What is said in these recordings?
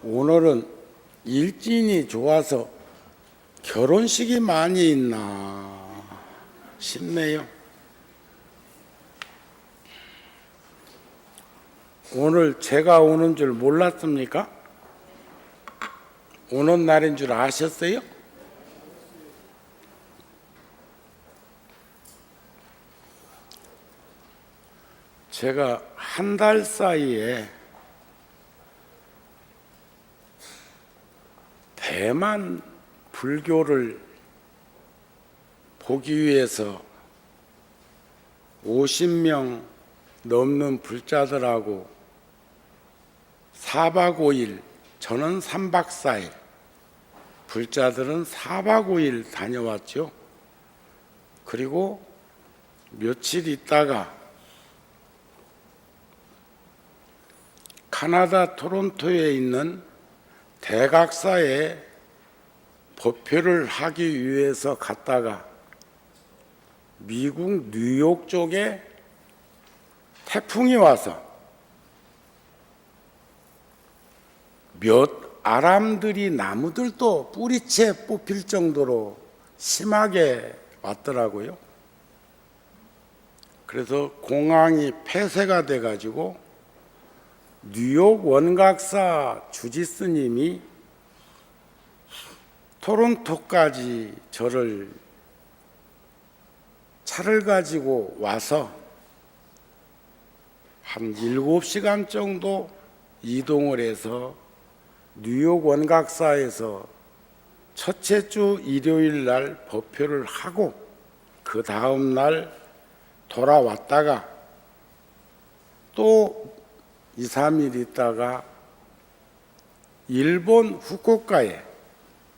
오늘은 일진이 좋아서 결혼식이 많이 있나 싶네요. 오늘 제가 오는 줄 몰랐습니까? 오는 날인 줄 아셨어요? 제가 한 달 사이에 대만 불교를 보기 위해서 50명 넘는 불자들하고 4박 5일, 저는 3박 4일, 불자들은 4박 5일 다녀왔죠. 그리고 며칠 있다가 캐나다 토론토에 있는 대각사에 법회를 하기 위해서 갔다가 미국 뉴욕 쪽에 태풍이 와서 몇 아람들이 나무들도 뿌리채 뽑힐 정도로 심하게 왔더라고요. 그래서 공항이 폐쇄가 돼가지고 뉴욕 원각사 주지스님이 토론토까지 저를 차를 가지고 와서 한 7시간 정도 이동을 해서 뉴욕 원각사에서 첫째 주 일요일 날 법회를 하고 그 다음 날 돌아왔다가 또 2, 3일 있다가 일본 후쿠오카에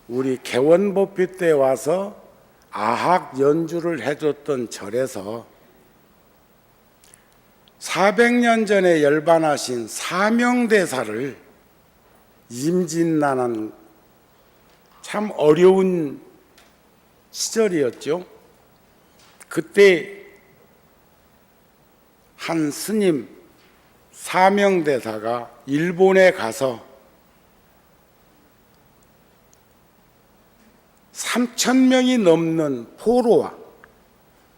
우리 개원법회 때 와서 아학 연주를 해줬던 절에서 400년 전에 열반하신 사명대사를 임진난한 참 어려운 시절이었죠. 그때 한 스님 사명대사가 일본에 가서 3,000명이 넘는 포로와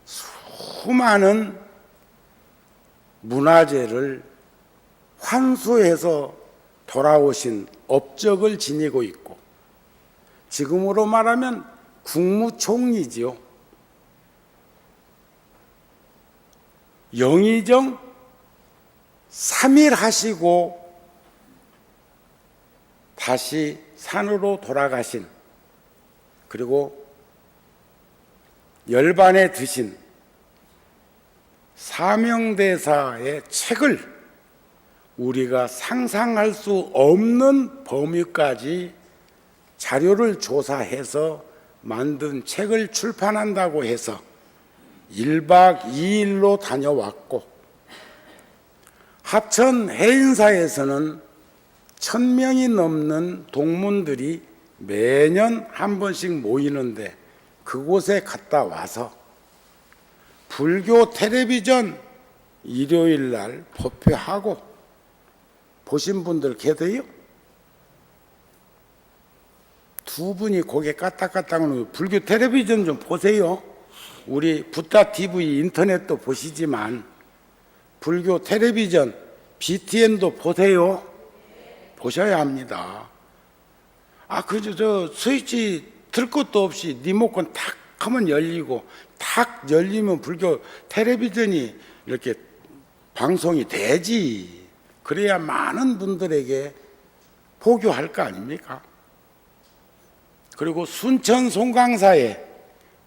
수많은 문화재를 환수해서 돌아오신 업적을 지니고 있고, 지금으로 말하면 국무총리지요. 영의정 3일 하시고 다시 산으로 돌아가신, 그리고 열반에 드신 사명대사의 책을 우리가 상상할 수 없는 범위까지 자료를 조사해서 만든 책을 출판한다고 해서 1박 2일로 다녀왔고, 합천 해인사에서는 1,000명이 넘는 동문들이 매년 한 번씩 모이는데 그곳에 갔다 와서 불교 텔레비전 일요일 날 법회하고, 보신 분들 계세요? 두 분이 고개 까딱까딱 하는, 불교 텔레비전 좀 보세요. 우리 부타 TV 인터넷도 보시지만 불교 텔레비전 BTN도 보세요. 보셔야 합니다. 그저 저 스위치 틀 것도 없이 리모컨 탁 하면 열리고, 탁 열리면 불교 텔레비전이 이렇게 방송이 되지. 그래야 많은 분들에게 포교할 거 아닙니까? 그리고 순천 송강사에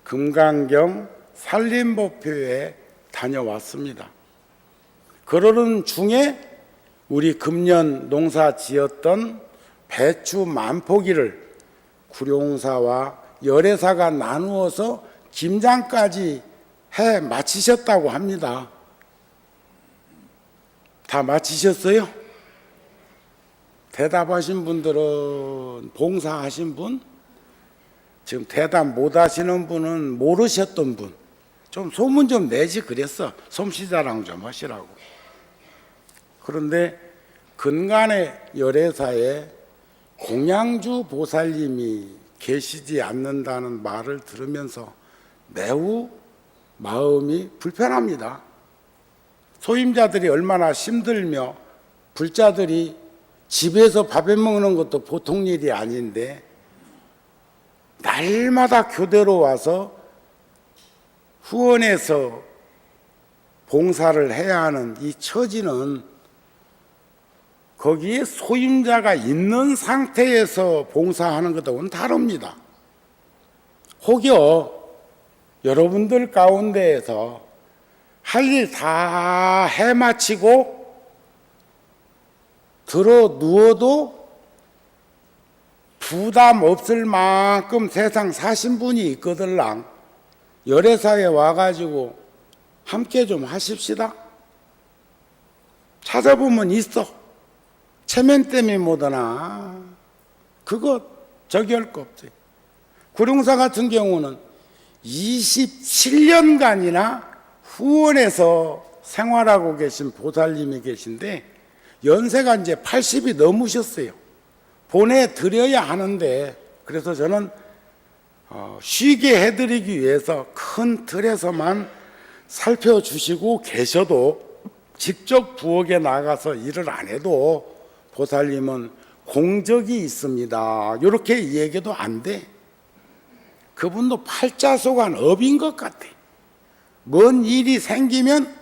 금강경 산림법회에 다녀왔습니다. 그러는 중에 우리 금년 농사 지었던 배추 만포기를 구룡사와 열애사가 나누어서 김장까지 해 마치셨다고 합니다. 다 마치셨어요? 대답하신 분들은, 봉사하신 분, 지금 대답 못 하시는 분은 모르셨던 분, 좀 소문 좀 내지 그랬어. 솜씨자랑 좀 하시라고. 그런데 근간의 열애사에 공양주 보살님이 계시지 않는다는 말을 들으면서 매우 마음이 불편합니다. 소임자들이 얼마나 힘들며 불자들이 집에서 밥해 먹는 것도 보통 일이 아닌데 날마다 교대로 와서 후원해서 봉사를 해야 하는 이 처지는 거기에 소임자가 있는 상태에서 봉사하는 것하고는 다릅니다. 혹여 여러분들 가운데에서 할 일 다 해마치고 들어 누워도 부담 없을 만큼 세상 사신 분이 있거들랑 열애사에 와가지고 함께 좀 하십시다. 찾아보면 있어. 체면 때문에 못하나 그거 저기 할 거 없지. 구룡사 같은 경우는 27년간이나 후원해서 생활하고 계신 보살님이 계신데 연세가 이제 80이 넘으셨어요. 보내드려야 하는데 그래서 저는 쉬게 해드리기 위해서 큰 틀에서만 살펴주시고 계셔도 직접 부엌에 나가서 일을 안 해도 보살님은 공적이 있습니다. 이렇게 얘기도 안 돼. 그분도 팔자소간 업인 것 같아. 뭔 일이 생기면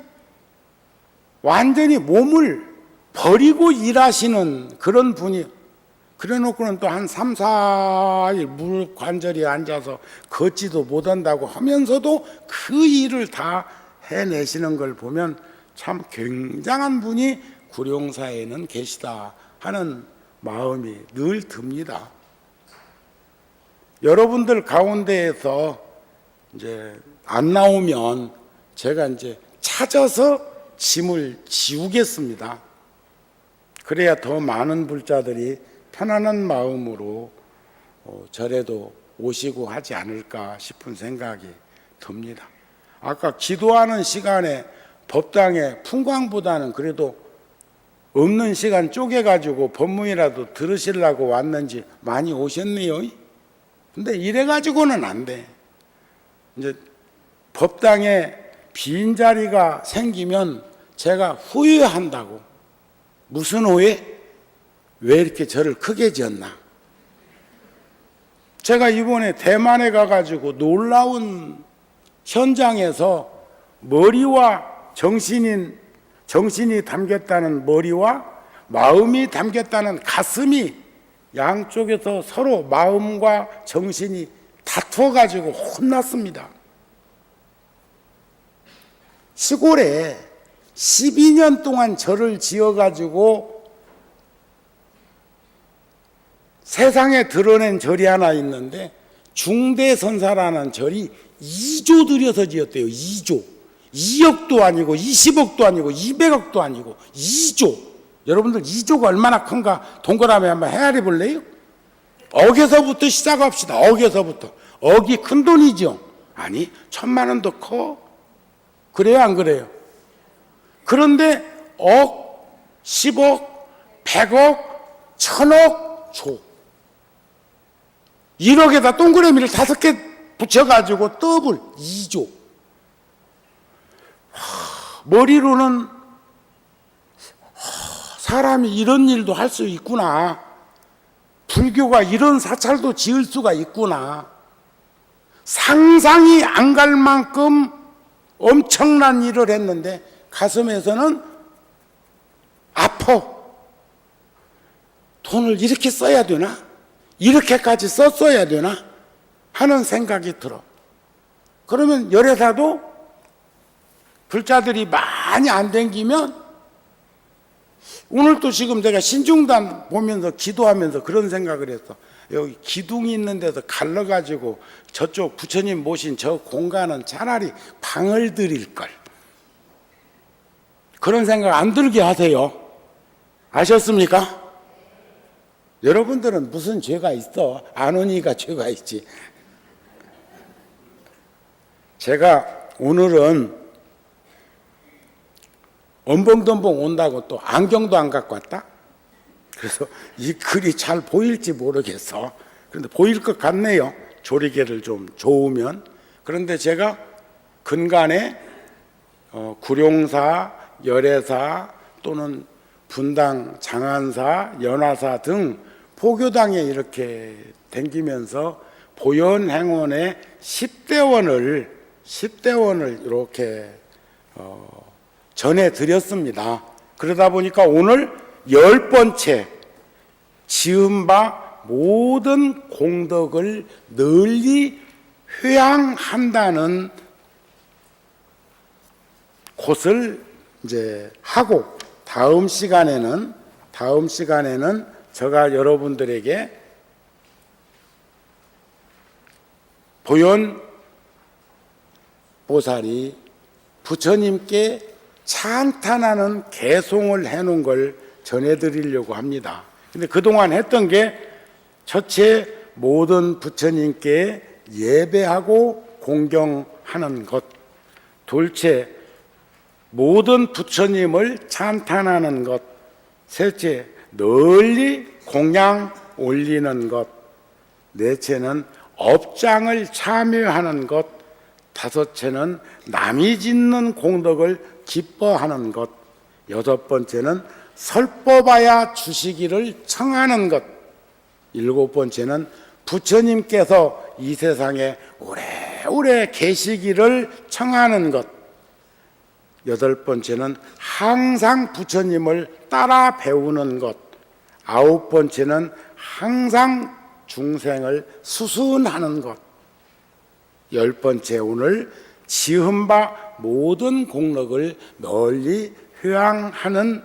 완전히 몸을 버리고 일하시는 그런 분이, 그래 놓고는 또 한 3, 4일 물 관절이 앉아서 걷지도 못한다고 하면서도 그 일을 다 해내시는 걸 보면 참 굉장한 분이 구룡사에는 계시다 하는 마음이 늘 듭니다. 여러분들 가운데에서 이제 안 나오면 제가 이제 찾아서 짐을 지우겠습니다. 그래야 더 많은 불자들이 편안한 마음으로 절에도 오시고 하지 않을까 싶은 생각이 듭니다. 아까 기도하는 시간에 법당에 풍광보다는 그래도 없는 시간 쪼개가지고 법문이라도 들으시려고 왔는지 많이 오셨네요. 근데 이래가지고는 안 돼. 이제 법당에 빈자리가 생기면 제가 후회한다고. 무슨 후회? 왜 이렇게 절을 크게 지었나? 제가 이번에 대만에 가가지고 놀라운 현장에서 머리와 정신이 담겼다는 머리와 마음이 담겼다는 가슴이 양쪽에서 서로 마음과 정신이 다투어가지고 혼났습니다. 시골에 12년 동안 절을 지어가지고 세상에 드러낸 절이 하나 있는데 중대선사라는 절이 2조 들여서 지었대요. 2조. 2억도 아니고 20억도 아니고 200억도 아니고 2조. 여러분들 2조가 얼마나 큰가 동그라미 한번 헤아려 볼래요? 억에서부터 시작합시다. 억에서부터. 억이 큰 돈이죠. 아니 1,000만 원도 커. 그래요 안 그래요? 그런데 억, 10억, 100억, 1000억, 조. 1억에다 동그라미를 5개 붙여가지고 더블 2조. 머리로는 사람이 이런 일도 할 수 있구나. 불교가 이런 사찰도 지을 수가 있구나. 상상이 안 갈 만큼 엄청난 일을 했는데 가슴에서는 아파. 돈을 이렇게 써야 되나? 이렇게까지 썼어야 되나? 하는 생각이 들어. 그러면 열애사도 불자들이 많이 안 댕기면 오늘 또 지금 내가 신중단 보면서 기도하면서 그런 생각을 했어. 여기 기둥이 있는 데서 갈라가지고 저쪽 부처님 모신 저 공간은 차라리 방을 드릴 걸. 그런 생각 안 들게 하세요. 아셨습니까? 여러분들은 무슨 죄가 있어? 안 오니까 죄가 있지. 제가 오늘은 엄벙덤벙 온다고 또 안경도 안 갖고 왔다? 그래서 이 글이 잘 보일지 모르겠어. 그런데 보일 것 같네요. 조리개를 좀 좋으면. 그런데 제가 근간에 구룡사, 열애사 또는 분당, 장안사, 연화사 등 포교당에 이렇게 댕기면서 보현행원의 10대원을 이렇게 전해드렸습니다. 그러다 보니까 오늘 10번째 지은 바 모든 공덕을 널리 회양한다는 곳을 이제 하고 다음 시간에는 제가 여러분들에게 보현 보살이 부처님께 찬탄하는 개송을 해놓은 걸 전해드리려고 합니다. 근데 그동안 했던 게 첫째, 모든 부처님께 예배하고 공경하는 것. 둘째, 모든 부처님을 찬탄하는 것. 셋째, 널리 공양 올리는 것. 넷째는 업장을 참여하는 것. 다섯째는 남이 짓는 공덕을 기뻐하는 것. 여섯 번째는 설법하여 주시기를 청하는 것. 일곱 번째는 부처님께서 이 세상에 오래오래 계시기를 청하는 것. 여덟 번째는 항상 부처님을 따라 배우는 것. 아홉 번째는 항상 중생을 수순하는 것. 열 번째, 오늘 지은 바 모든 공덕을 널리 회양하는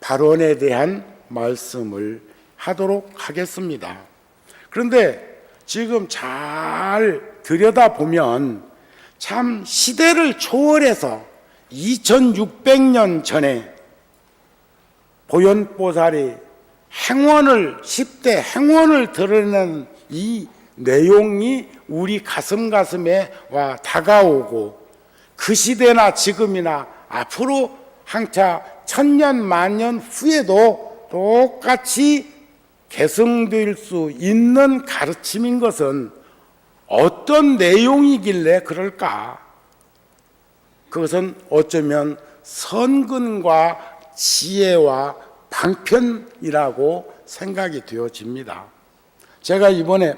발언에 대한 말씀을 하도록 하겠습니다. 그런데 지금 잘 들여다보면 참 시대를 초월해서 2600년 전에 보현보살이 행원을 10대 행원을 드러낸 이 내용이 우리 가슴에 와 다가오고 그 시대나 지금이나 앞으로 항차 천년 만년 후에도 똑같이 계승될 수 있는 가르침인 것은 어떤 내용이길래 그럴까? 그것은 어쩌면 선근과 지혜와 방편이라고 생각이 되어집니다. 제가 이번에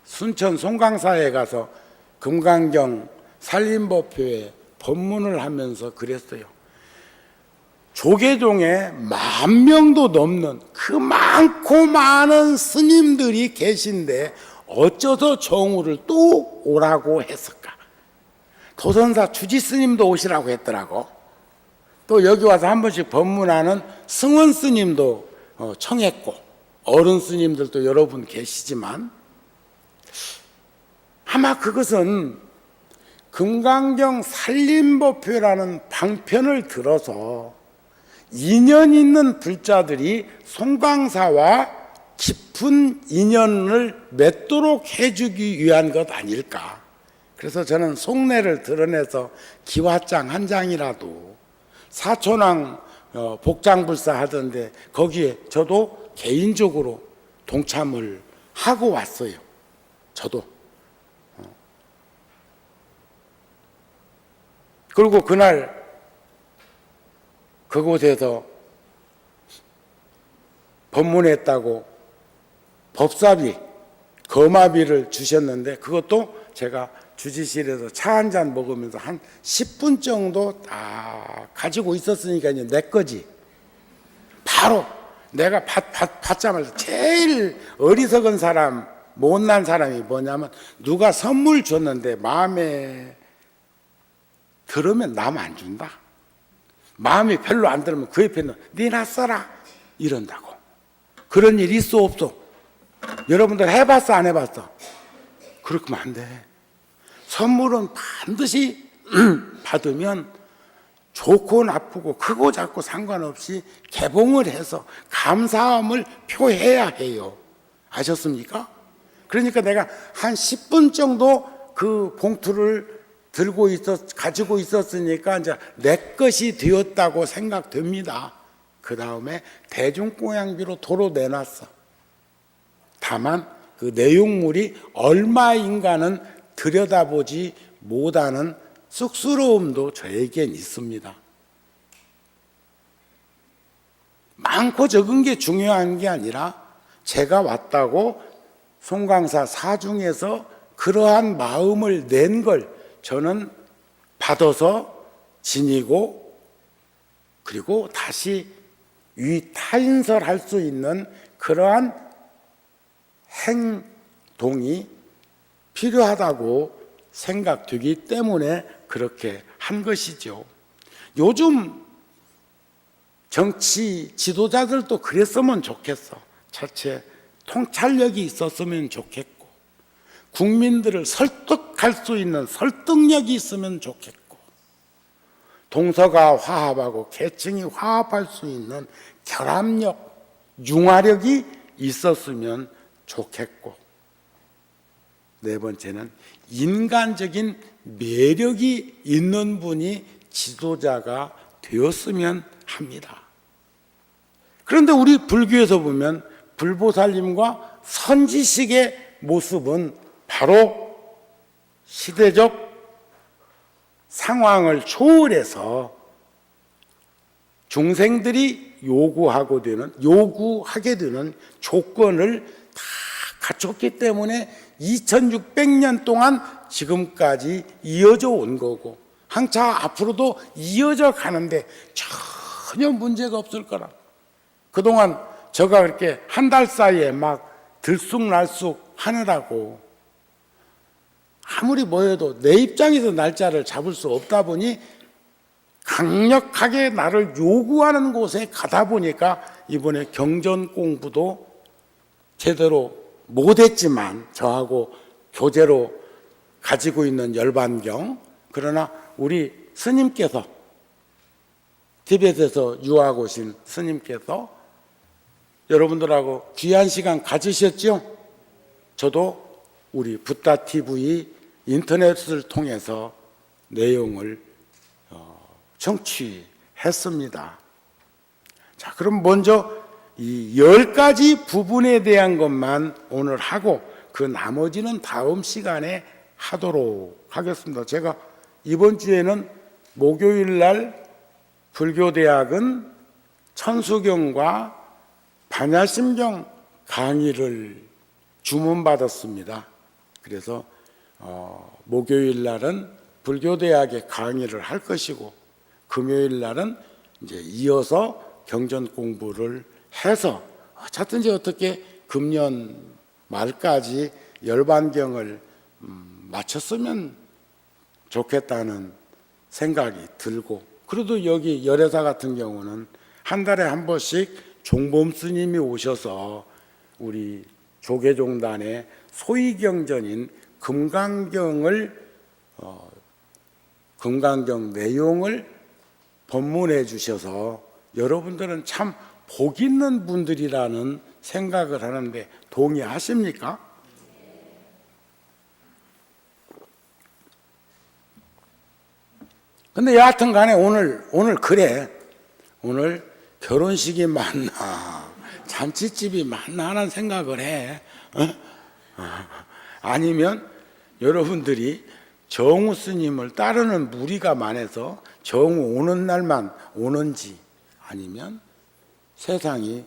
순천 송강사에 가서 금강경 산림법표에 법문을 하면서 그랬어요. 조계종에 10,000명도 넘는 그 많고 많은 스님들이 계신데 어쩌서 정우를 또 오라고 했을까? 도선사 주지 스님도 오시라고 했더라고. 또 여기 와서 한 번씩 법문하는 승원 스님도 청했고, 어른 스님들도 여러분 계시지만 아마 그것은 금강경 산림법표라는 방편을 들어서 인연 있는 불자들이 송강사와 깊은 인연을 맺도록 해주기 위한 것 아닐까. 그래서 저는 속내를 드러내서 기와장 한 장이라도 사촌왕 복장불사 하던데 거기에 저도 개인적으로 동참을 하고 왔어요. 저도. 그리고 그날 그곳에서 법문했다고 법사비, 거마비를 주셨는데 그것도 제가 주지실에서 차 한 잔 먹으면서 한 10분 정도 다 가지고 있었으니까 이제 내 거지. 바로 내가 받자마자 제일 어리석은 사람, 못난 사람이 뭐냐면 누가 선물 줬는데 마음에 들으면 남 안 준다. 마음이 별로 안 들으면 그 옆에는 니나 써라 이런다고. 그런 일 있어 없어? 여러분들 해봤어 안 해봤어? 그렇게 하면 안 돼. 선물은 반드시 받으면 좋고 나쁘고 크고 작고 상관없이 개봉을 해서 감사함을 표해야 해요. 아셨습니까? 그러니까 내가 한 10분 정도 그 봉투를 가지고 있었으니까 이제 내 것이 되었다고 생각됩니다. 그 다음에 대중공양비로 도로 내놨어. 다만 그 내용물이 얼마인가는 들여다보지 못하는 쑥스러움도 저에겐 있습니다. 많고 적은 게 중요한 게 아니라 제가 왔다고 송강사 사중에서 그러한 마음을 낸 걸 저는 받아서 지니고 그리고 다시 위타인설할 수 있는 그러한 행동이 필요하다고 생각되기 때문에 그렇게 한 것이죠. 요즘 정치 지도자들도 그랬으면 좋겠어. 자체 통찰력이 있었으면 좋겠고 국민들을 설득할 수 있는 설득력이 있으면 좋겠고 동서가 화합하고 계층이 화합할 수 있는 결합력, 융화력이 있었으면 좋겠고 네 번째는 인간적인 매력이 있는 분이 지도자가 되었으면 합니다. 그런데 우리 불교에서 보면 불보살님과 선지식의 모습은 바로 시대적 상황을 초월해서 중생들이 요구하게 되는 조건을 다 갖췄기 때문에 2600년 동안 지금까지 이어져 온 거고 한차 앞으로도 이어져 가는데 전혀 문제가 없을 거라. 그동안 제가 그렇게 한 달 사이에 막 들쑥날쑥 하느라고 아무리 뭐 해도 내 입장에서 날짜를 잡을 수 없다 보니 강력하게 나를 요구하는 곳에 가다 보니까 이번에 경전 공부도 제대로 못했지만 저하고 교재로 가지고 있는 열반경 그러나 우리 스님께서 티벳에서 유학 오신 스님께서 여러분들하고 귀한 시간 가지셨죠? 저도 우리 붓다TV 인터넷을 통해서 내용을 청취했습니다. 자, 그럼 먼저 이 10가지 부분에 대한 것만 오늘 하고 그 나머지는 다음 시간에 하도록 하겠습니다. 제가 이번 주에는 목요일 날 불교대학은 천수경과 반야심경 강의를 주문받았습니다. 그래서 목요일 날은 불교대학의 강의를 할 것이고 금요일 날은 이제 이어서 경전 공부를 해서 어쨌든지 어떻게 금년 말까지 열반경을 마쳤으면 좋겠다는 생각이 들고 그래도 여기 열애사 같은 경우는 한 달에 한 번씩 종범 스님이 오셔서 우리 조계종단의 소위경전인 금강경 내용을 법문해 주셔서 여러분들은 참 복 있는 분들이라는 생각을 하는데 동의하십니까? 근데 여하튼 간에 오늘 그래. 오늘 결혼식이 맞나 잔치집이 맞나 하는 생각을 해. 아니면 여러분들이 정우 스님을 따르는 무리가 많아서 정우 오는 날만 오는지 아니면 세상이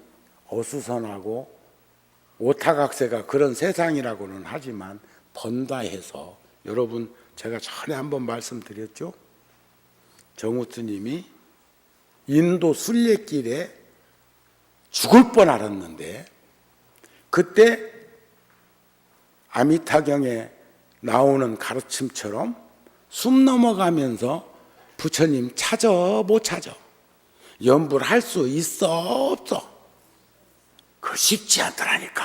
어수선하고 오타각세가 그런 세상이라고는 하지만 번다 해서 여러분 제가 전에 한번 말씀드렸죠. 정우 스님이 인도 순례길에 죽을 뻔 알았는데 그때 아미타경에 나오는 가르침처럼 숨 넘어가면서 부처님 찾아 못 찾아 염불 할 수 있어 없어 그 쉽지 않더라니까.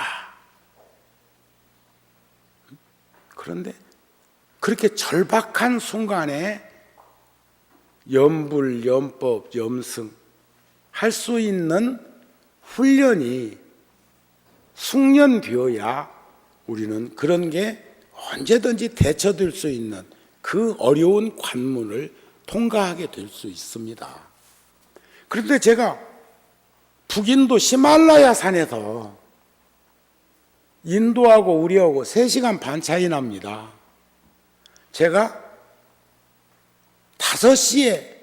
그런데 그렇게 절박한 순간에 염불, 염법, 염승 할 수 있는 훈련이 숙련되어야 우리는 그런 게 언제든지 대처될 수 있는 그 어려운 관문을 통과하게 될 수 있습니다. 그런데 제가 북인도 히말라야 산에서 인도하고 우리하고 3시간 반 차이 납니다. 제가 5시에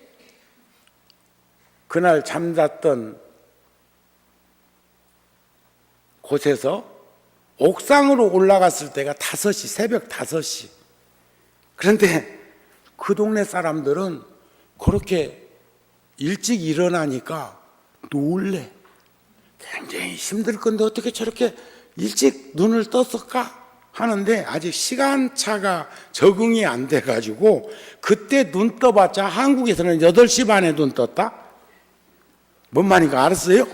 그날 잠잤던 곳에서 옥상으로 올라갔을 때가 5시, 새벽 5시. 그런데 그 동네 사람들은 그렇게 일찍 일어나니까 놀래. 굉장히 힘들 건데 어떻게 저렇게 일찍 눈을 떴을까 하는데 아직 시간차가 적응이 안 돼가지고 그때 눈 떠봤자 한국에서는 8시 반에 눈 떴다? 뭔 말인가 알았어요?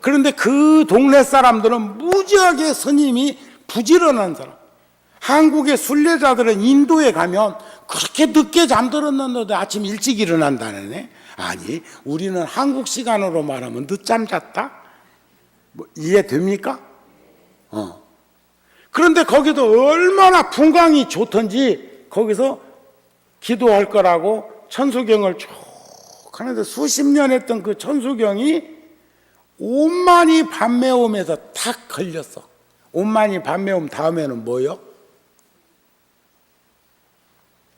그런데 그 동네 사람들은 무지하게 스님이 부지런한 사람. 한국의 순례자들은 인도에 가면 그렇게 늦게 잠들었는데도 아침 일찍 일어난다네. 아니, 우리는 한국 시간으로 말하면 늦잠 잤다? 뭐 이해됩니까? 그런데 거기도 얼마나 풍광이 좋던지 거기서 기도할 거라고 천수경을 쭉 하는데 수십 년 했던 그 천수경이 온만이 밤매움에서 탁 걸렸어. 온만이 밤매움 다음에는 뭐요?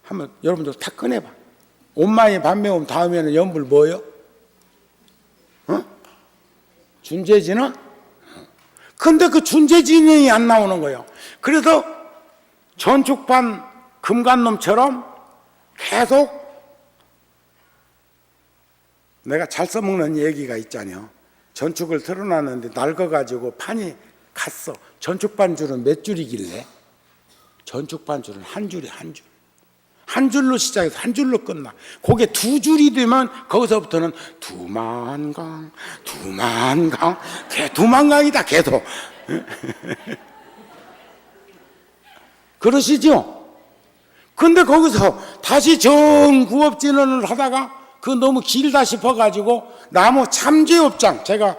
한번 여러분들 탁 꺼내봐. 온만이 밤매움 다음에는 연불 뭐요? 준재진은? 근데 그 준재진이 안 나오는 거예요. 그래서 전축판 금관놈처럼 계속 내가 잘 써먹는 얘기가 있잖아요. 전축을 틀어놨는데 낡아가지고 판이 갔어. 전축반줄은 몇 줄이길래? 전축반줄은 한 줄이 한 줄. 한 줄로 시작해서 한 줄로 끝나. 그게 2줄이 되면 거기서부터는 두만강, 두만강, 두만강이다 계속. 그러시죠? 근데 거기서 다시 정구업진언을 하다가 그 너무 길다 싶어가지고 나무 참죄업장, 제가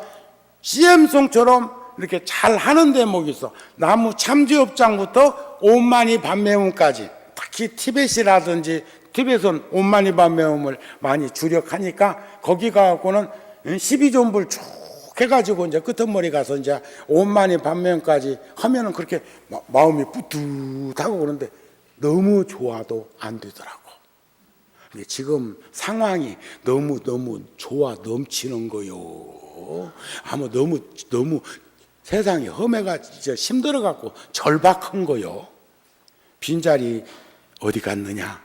CM송처럼 이렇게 잘 하는 대목이 있어. 나무 참죄업장부터 온만이 밤매움까지. 특히 티벳이라든지 티벳은 온만이 밤매움을 많이 주력하니까 거기 가고는 12존불 쭉 해가지고 이제 끄트머리 가서 이제 온만이 밤매움까지 하면은 그렇게 마음이 뿌듯하고 그런데 너무 좋아도 안 되더라고. 근데 지금 상황이 너무 좋아 넘치는 거요. 아마 너무 세상이 험해가 진짜 힘들어갖고 절박한 거요. 빈자리 어디 갔느냐?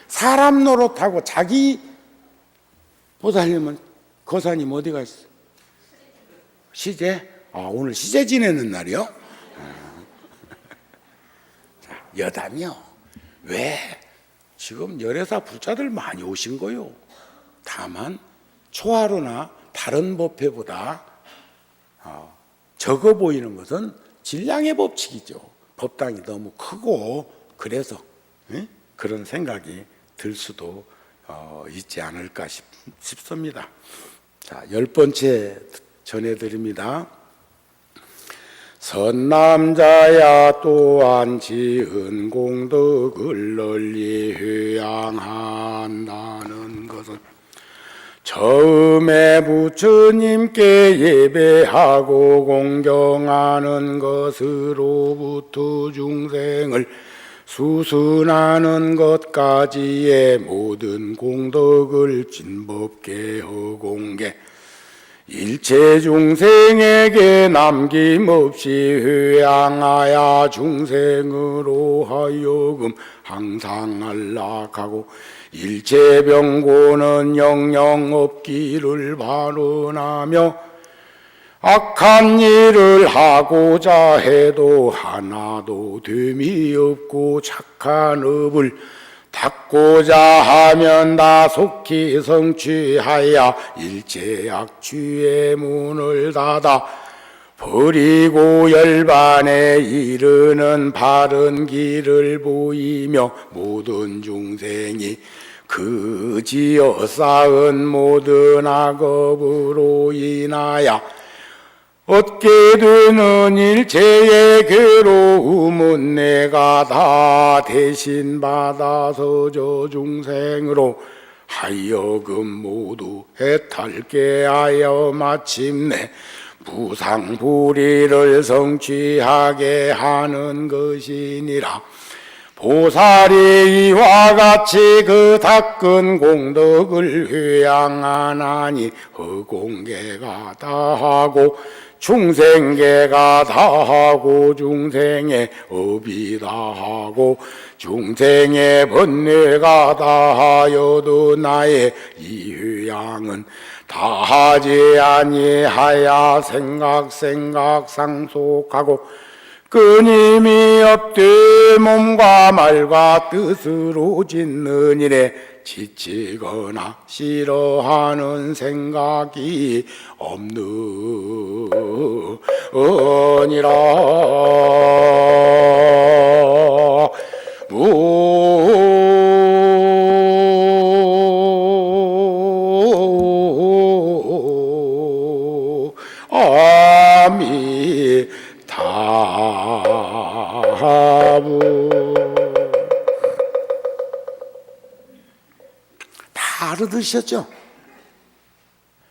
사람 노릇하고 자기 보살님은 거사님 어디 갔어? 시제? 오늘 시제 지내는 날이요? 여담이요. 왜? 지금 열애사 불자들 많이 오신 거요. 다만 초하루나 다른 법회보다 적어 보이는 것은 질량의 법칙이죠. 법당이 너무 크고 그래서 그런 생각이 들 수도 있지 않을까 싶습니다. 자, 10번째 전해드립니다. 선남자야 또한 지은 공덕을 널리 회양한다는 것은 처음에 부처님께 예배하고 공경하는 것으로부터 중생을 수순하는 것까지의 모든 공덕을 진법게 허공개 일체 중생에게 남김없이 회양하여 중생으로 하여금 항상 안락하고 일체 병고는 영영 없기를 발언하며 악한 일을 하고자 해도 하나도 됨이 없고 착한 업을 닦고자 하면 다 속히 성취하여 일체 악취의 문을 닫아 버리고 열반에 이르는 바른 길을 보이며 모든 중생이 그지어 쌓은 모든 악업으로 인하여 얻게 되는 일체의 괴로움은 내가 다 대신 받아서 저 중생으로 하여금 모두 해탈게 하여 마침내 무상불의를 성취하게 하는 것이니라. 보살이 이와 같이 그 닦은 공덕을 회양하나니 허공계가 다하고 중생계가 다하고 중생의 업이 다하고 중생의 번뇌가 다하여도 나의 이 회양은 다하지 아니하야 생각 상속하고 끊임이 없되 몸과 말과 뜻으로 짓는 일에 지치거나 싫어하는 생각이 없느니라. 다 알아들으셨죠?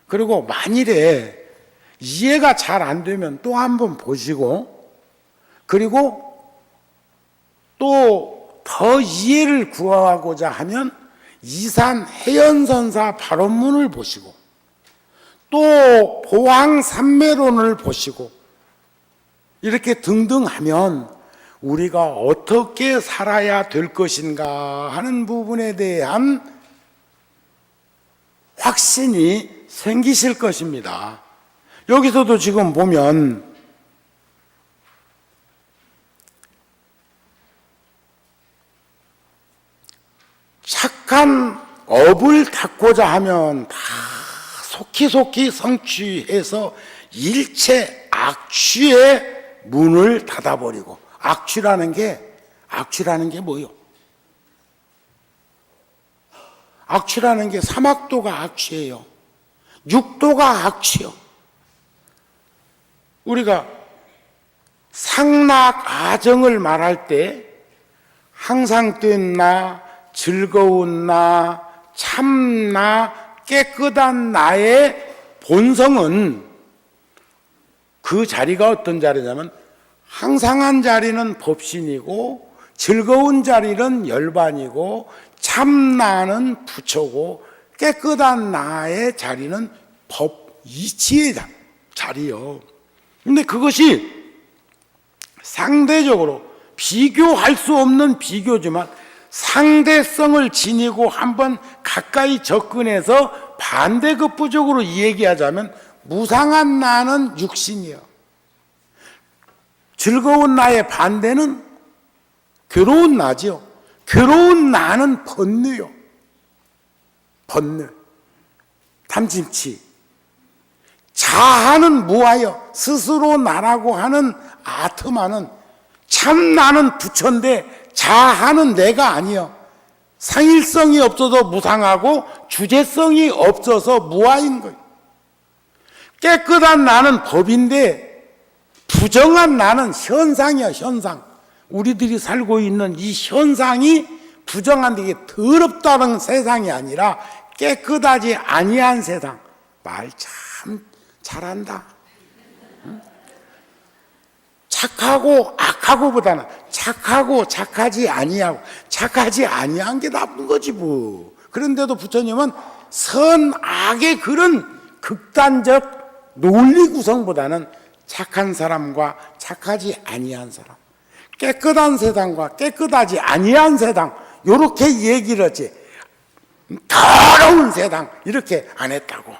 그리고 만일에 이해가 잘 안 되면 또 한 번 보시고, 그리고 또 더 이해를 구하고자 하면 이산 해연선사 발언문을 보시고, 또 보항삼매론을 보시고, 이렇게 등등 하면 우리가 어떻게 살아야 될 것인가 하는 부분에 대한 확신이 생기실 것입니다. 여기서도 지금 보면 착한 업을 닦고자 하면 다 속히 성취해서 일체 악취의 문을 닫아버리고, 악취라는 게 뭐요? 악취라는 게 사막도가 악취예요. 육도가 악취요. 우리가 상락 아정을 말할 때 항상 된 나, 즐거운 나, 참나, 깨끗한 나의 본성은 그 자리가 어떤 자리냐면 항상한 자리는 법신이고 즐거운 자리는 열반이고 참나는 부처고 깨끗한 나의 자리는 법 이치의 자리요. 근데 그것이 상대적으로 비교할 수 없는 비교지만 상대성을 지니고 한번 가까이 접근해서 반대급부적으로 얘기하자면 무상한 나는 육신이요. 즐거운 나의 반대는 괴로운 나지요. 괴로운 나는 번뇌요. 번뇌, 탐진치. 자아는 무하여 스스로 나라고 하는 아트마는 참 나는 부처인데 자아는 내가 아니요. 상일성이 없어서 무상하고 주제성이 없어서 무아인 거예요. 깨끗한 나는 법인데 부정한 나는 현상이야, 현상. 우리들이 살고 있는 이 현상이 부정한 데 이게 더럽다는 세상이 아니라 깨끗하지 아니한 세상. 말 참 잘한다. 착하고 악하고보다는 착하고 착하지 아니하고 착하지 아니한 게 나쁜 거지 뭐. 그런데도 부처님은 선악의 그런 극단적 논리 구성보다는 착한 사람과 착하지 아니한 사람, 깨끗한 세상과 깨끗하지 아니한 세상, 요렇게 얘기를 했지. 더러운 세상 이렇게 안 했다고.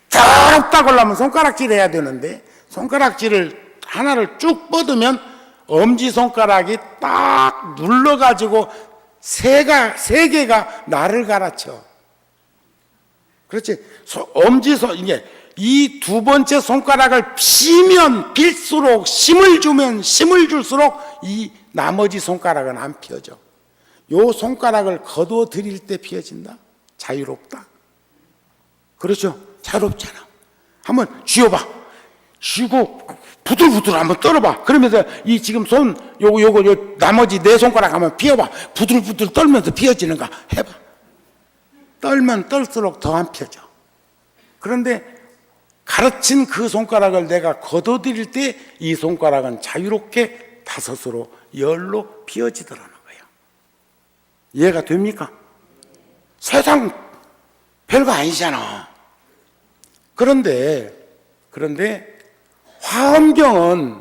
더럽다고 하려면 손가락질 해야 되는데 손가락질을 하나를 쭉 뻗으면 엄지손가락이 딱 눌러가지고 세 개가 나를 갈아쳐. 그렇지. 이게 이 두 번째 손가락을 피면 필수록 힘을 주면 힘을 줄수록 이 나머지 손가락은 안 펴져. 요 손가락을 거둬 들일 때 펴진다. 자유롭다. 그렇죠? 자유롭잖아. 한번 쥐어봐. 쥐고 부들부들 한번 떨어봐. 그러면서 이 지금 손 요거 나머지 네 손가락 한번 피워봐. 부들부들 떨면서 피어지는가 해봐. 떨면 떨수록 더 안 펴져. 그런데 가르친 그 손가락을 내가 걷어들일 때 이 손가락은 자유롭게 다섯으로 열로 피어지더라는 거예요. 이해가 됩니까? 세상 별거 아니잖아. 그런데 화엄경은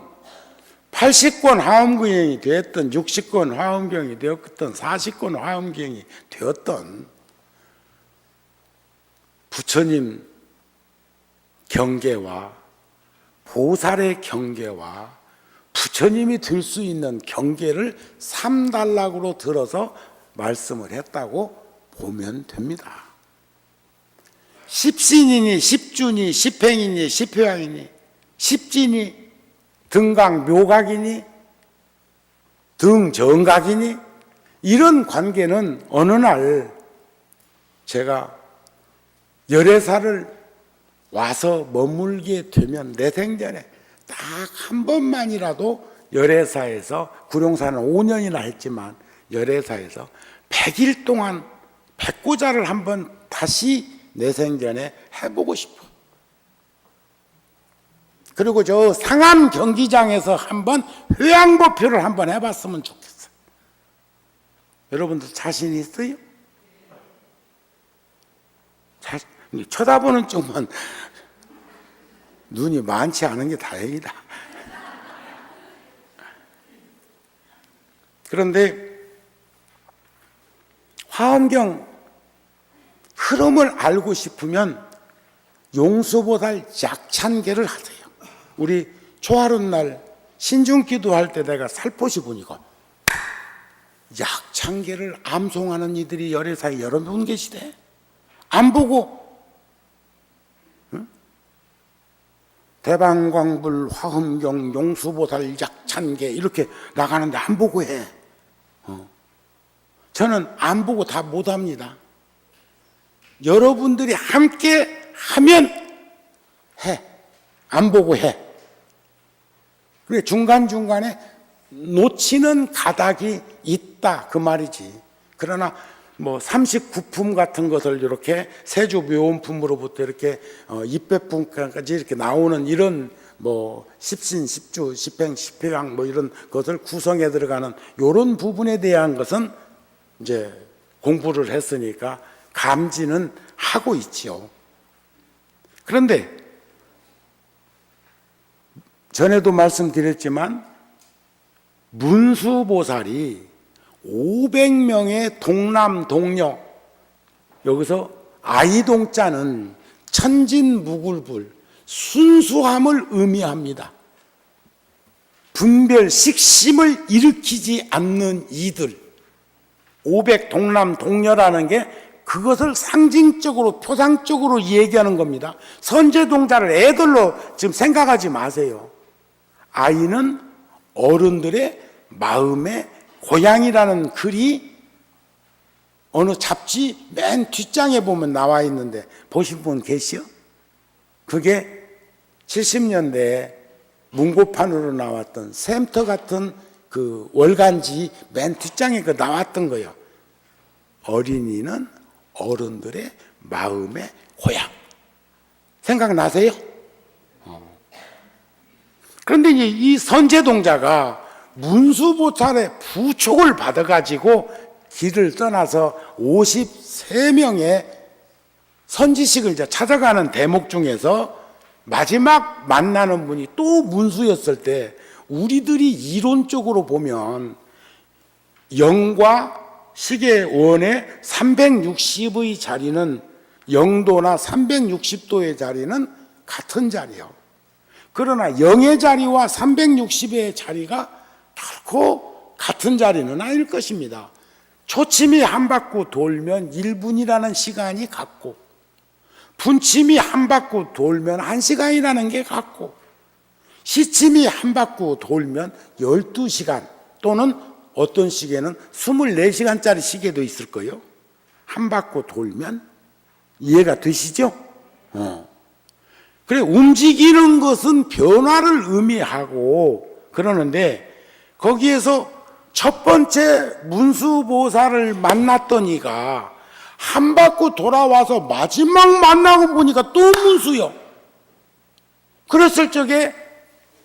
80권 화엄경이 되었던 60권 화엄경이 되었던 40권 화엄경이 되었던 부처님 경계와 보살의 경계와 부처님이 들 수 있는 경계를 3단락으로 들어서 말씀을 했다고 보면 됩니다. 십신이니 십주니 십행이니 십회왕이니 십지니 등각 묘각이니 등정각이니 이런 관계는 어느 날 제가 열애사를 와서 머물게 되면 내 생전에 딱 한 번만이라도 열애사에서 구룡사는 5년이나 했지만 열애사에서 100일 동안 백고자를 한번 다시 내 생전에 해보고 싶어. 그리고 저 상암 경기장에서 한번 회양보표를 한번 해봤으면 좋겠어. 여러분들 자신 있어요? 쳐다보는 쪽만 눈이 많지 않은 게 다행이다. 그런데 화엄경 흐름을 알고 싶으면 용수보살 약찬계를 하세요. 우리 초하룻날 신중기도 할 때 내가 살포시 보니까 약찬계를 암송하는 이들이 열애사에 여러 분 계시대. 안 보고 대방광불 화엄경 용수보살 약찬계 이렇게 나가는데 안 보고 해. 저는 안 보고 다 못합니다. 여러분들이 함께 하면 해. 안 보고 해. 그래 중간중간에 놓치는 가닥이 있다 그 말이지. 그러나 뭐 39품 같은 것을 이렇게 세주묘원품으로부터 이렇게 200품까지 이렇게 나오는 이런 뭐 십신, 십주, 십행, 십회왕 뭐 이런 것을 구성해 들어가는 이런 부분에 대한 것은 이제 공부를 했으니까 감지는 하고 있지요. 그런데 전에도 말씀드렸지만 문수보살이 500명의 동남 동녀, 여기서 아이동자는 천진무굴불 순수함을 의미합니다. 분별 식심을 일으키지 않는 이들 500 동남 동녀라는 게 그것을 상징적으로 표상적으로 얘기하는 겁니다. 선제동자를 애들로 지금 생각하지 마세요. 아이는 어른들의 마음의 고향이라는 글이 어느 잡지 맨 뒷장에 보면 나와 있는데 보신 분 계시요? 그게 70년대에 문고판으로 나왔던 샘터 같은 그 월간지 맨 뒷장에 그 나왔던 거예요. 어린이는 어른들의 마음의 고향. 생각나세요? 그런데 이제 이 선제동자가 문수보살의 부촉을 받아가지고 길을 떠나서 53명의 선지식을 이제 찾아가는 대목 중에서 마지막 만나는 분이 또 문수였을 때 우리들이 이론적으로 보면 영과 시계원의 360의 자리는 영도나 360도의 자리는 같은 자리요. 그러나 영의 자리와 360의 자리가 결코 같은 자리는 아닐 것입니다. 초침이 한 바퀴 돌면 1분이라는 시간이 같고 분침이 한 바퀴 돌면 1시간이라는 게 같고 시침이 한 바퀴 돌면 12시간 또는 어떤 시계는 24시간짜리 시계도 있을 거예요. 한 바퀴 돌면 이해가 되시죠? 그래 움직이는 것은 변화를 의미하고 그러는데 거기에서 첫 번째 문수보살을 만났던 이가 한 바퀴 돌아와서 마지막 만나고 보니까 또 문수요. 그랬을 적에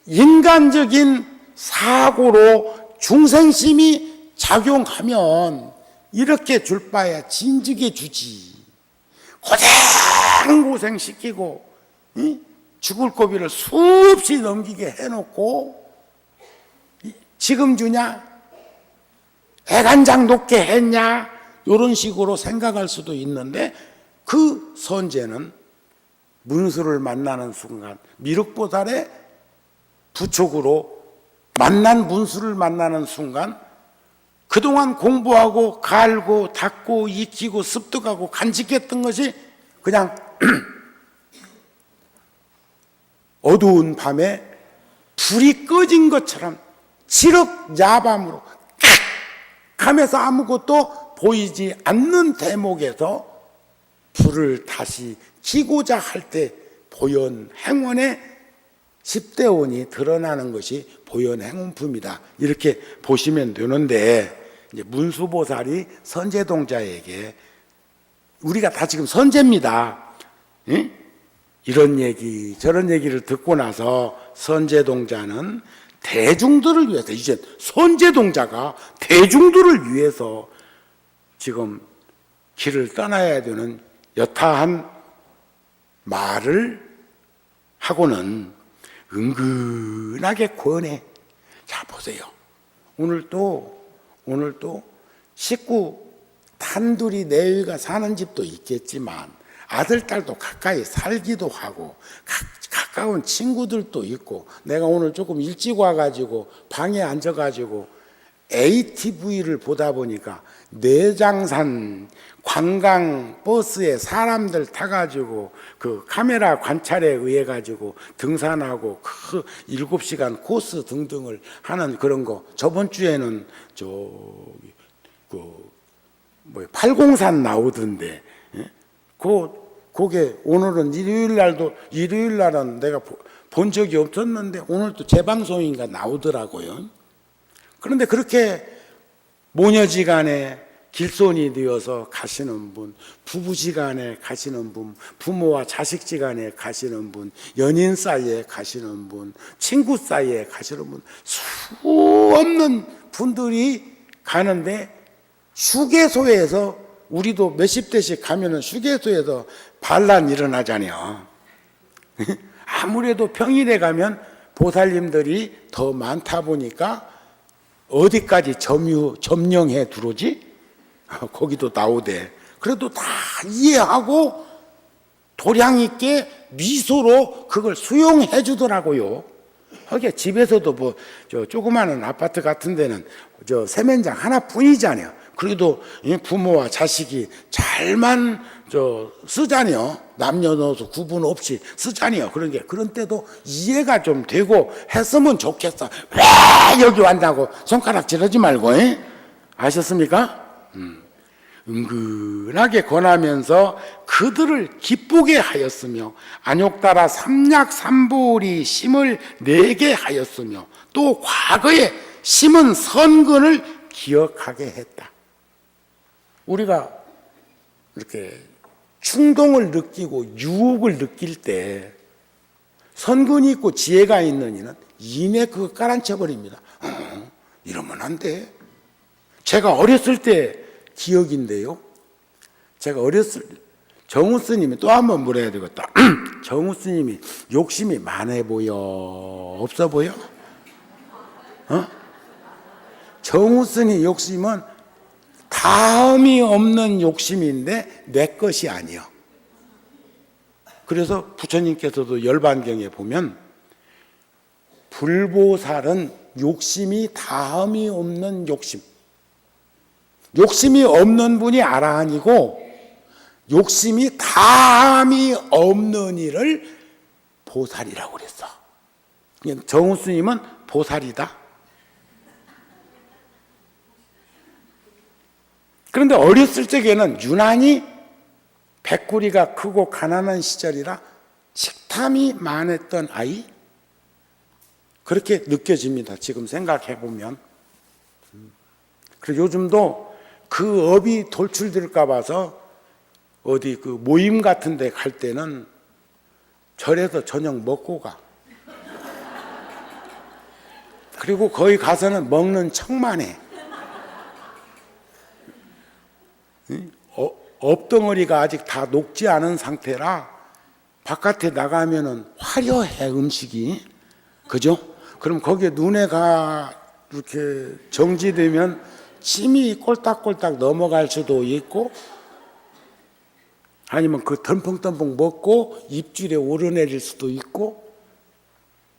인간적인 사고로 중생심이 작용하면 이렇게 줄 바에 진즉에 주지. 고생시키고 죽을 고비를 수없이 넘기게 해놓고 지금 주냐? 애간장 높게 했냐? 이런 식으로 생각할 수도 있는데 그 선제는 문수를 만나는 순간 미륵보살의 부촉으로 만난 문수를 만나는 순간 그동안 공부하고 갈고 닦고 익히고 습득하고 간직했던 것이 그냥 어두운 밤에 불이 꺼진 것처럼 지륵야밤으로 칵 하면서 아무것도 보이지 않는 대목에서 불을 다시 켜고자 할 때 보현행원의 10대원이 드러나는 것이 보현행원품이다. 이렇게 보시면 되는데 이제 문수보살이 선제동자에게 우리가 다 지금 선제입니다. 응? 이런 얘기 저런 얘기를 듣고 나서 선제동자는 대중들을 위해서 이제 선제동자가 대중들을 위해서 지금 길을 떠나야 되는 여타한 말을 하고는 은근하게 권해. 자 보세요. 오늘도 식구 단둘이 내외가 사는 집도 있겠지만 아들 딸도 가까이 살기도 하고 가까운 친구들도 있고 내가 오늘 조금 일찍 와가지고 방에 앉아가지고 ATV를 보다 보니까 내장산 관광 버스에 사람들 타가지고 그 카메라 관찰에 의해 가지고 등산하고 그 7시간 코스 등등을 하는 그런 거 저번 주에는 저기 그 뭐 803 나오던데 그게 오늘은 일요일 날은 내가 본 적이 없었는데 오늘 또 재방송인가 나오더라고요. 그런데 그렇게 모녀지간에 길손이 되어서 가시는 분, 부부지간에 가시는 분, 부모와 자식지간에 가시는 분, 연인 사이에 가시는 분, 친구 사이에 가시는 분, 수없는 분들이 가는데 휴게소에서 우리도 몇십 대씩 가면은 휴게소에서 반란 일어나잖아요. 아무래도 평일에 가면 보살님들이 더 많다 보니까 어디까지 점령해 들어오지? 거기도 나오대. 그래도 다 이해하고 도량 있게 미소로 그걸 수용해 주더라고요. 하게 집에서도 뭐 저 조그마한 아파트 같은 데는 저 세면장 하나뿐이잖아요. 그래도 부모와 자식이 잘만 쓰자니요. 남녀노소 구분 없이 쓰자니요. 그런 때도 이해가 좀 되고 했으면 좋겠어. 왜 여기 왔다고 손가락 지르지 말고, 아셨습니까? 은근하게 권하면서 그들을 기쁘게 하였으며 안욕따라 삼약삼보리 심을 내게 하였으며 또 과거에 심은 선근을 기억하게 했다. 우리가 이렇게 충동을 느끼고 유혹을 느낄 때 선근이 있고 지혜가 있는 이는 이내 그거 깔아앉혀버립니다. 이러면 안 돼. 제가 어렸을 때 기억인데요. 제가 정우 스님이 또 한 번 물어야 되겠다. 정우 스님이 욕심이 많아 보여? 없어 보여? 정우 스님 욕심은 다음이 없는 욕심인데 내 것이 아니요. 그래서 부처님께서도 열반경에 보면 불보살은 욕심이 다음이 없는 욕심. 욕심이 없는 분이 아라한이고 욕심이 다음이 없는 일을 보살이라고 그랬어. 정우 스님은 보살이다. 그런데 어렸을 적에는 유난히 백구리가 크고 가난한 시절이라 식탐이 많았던 아이, 그렇게 느껴집니다. 지금 생각해 보면. 그리고 요즘도 그 업이 돌출될까 봐서 어디 그 모임 같은 데 갈 때는 절에서 저녁 먹고 가. 그리고 거기 가서는 먹는 척만 해. 엎덩어리가 아직 다 녹지 않은 상태라 바깥에 나가면은 화려해, 음식이. 그죠? 그럼 거기에 눈에가 이렇게 정지되면 침이 꼴딱꼴딱 넘어갈 수도 있고, 아니면 그 덤펑덤펑 먹고 입줄에 오르내릴 수도 있고.